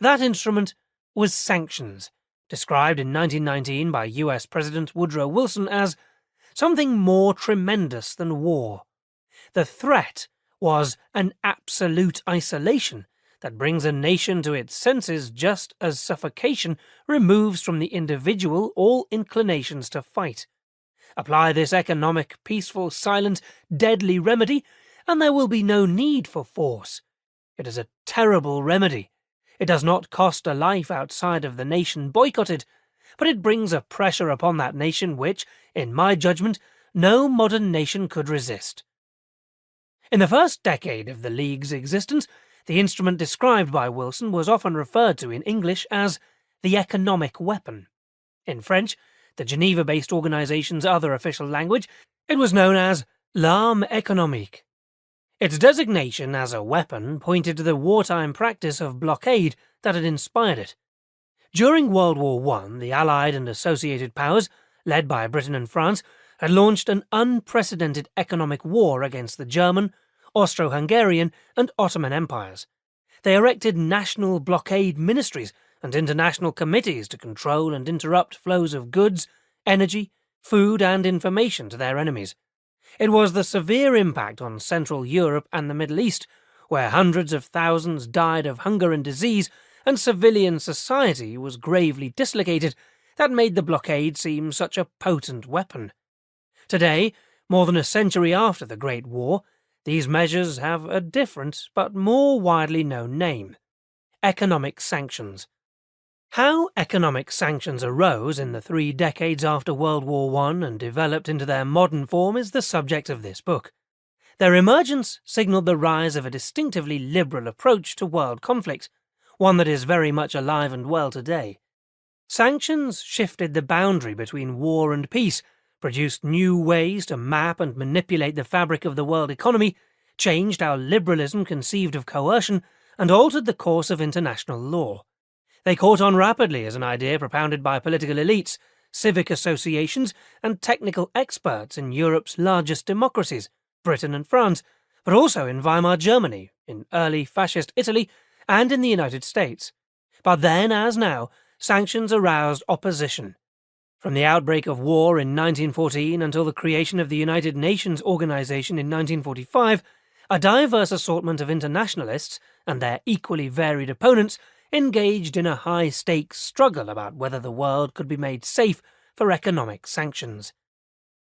That instrument was sanctions, described in 1919 by US President Woodrow Wilson as something more tremendous than war. The threat was an absolute isolation that brings a nation to its senses just as suffocation removes from the individual all inclinations to fight. Apply this economic, peaceful, silent, deadly remedy, and there will be no need for force. It is a terrible remedy. It does not cost a life outside of the nation boycotted, but it brings a pressure upon that nation which, in my judgment, no modern nation could resist. In the first decade of the League's existence, the instrument described by Wilson was often referred to in English as the economic weapon. In French, the Geneva-based organization's other official language, it was known as l'arme économique. Its designation as a weapon pointed to the wartime practice of blockade that had inspired it. During World War I, the Allied and associated powers, led by Britain and France, had launched an unprecedented economic war against the German, Austro-Hungarian and Ottoman empires. They erected national blockade ministries and international committees to control and interrupt flows of goods, energy, food and information to their enemies. It was the severe impact on Central Europe and the Middle East, where hundreds of thousands died of hunger and disease, and civilian society was gravely dislocated, that made the blockade seem such a potent weapon. Today, more than a century after the Great War, these measures have a different but more widely known name: economic sanctions. How economic sanctions arose in the 3 decades after World War I and developed into their modern form is the subject of this book. Their emergence signalled the rise of a distinctively liberal approach to world conflict, one that is very much alive and well today. Sanctions shifted the boundary between war and peace, produced new ways to map and manipulate the fabric of the world economy, changed how liberalism conceived of coercion, and altered the course of international law. They caught on rapidly as an idea propounded by political elites, civic associations, and technical experts in Europe's largest democracies, Britain and France, but also in Weimar Germany, in early fascist Italy, and in the United States. But then, as now, sanctions aroused opposition. From the outbreak of war in 1914 until the creation of the United Nations Organization in 1945, a diverse assortment of internationalists and their equally varied opponents engaged in a high-stakes struggle about whether the world could be made safe for economic sanctions.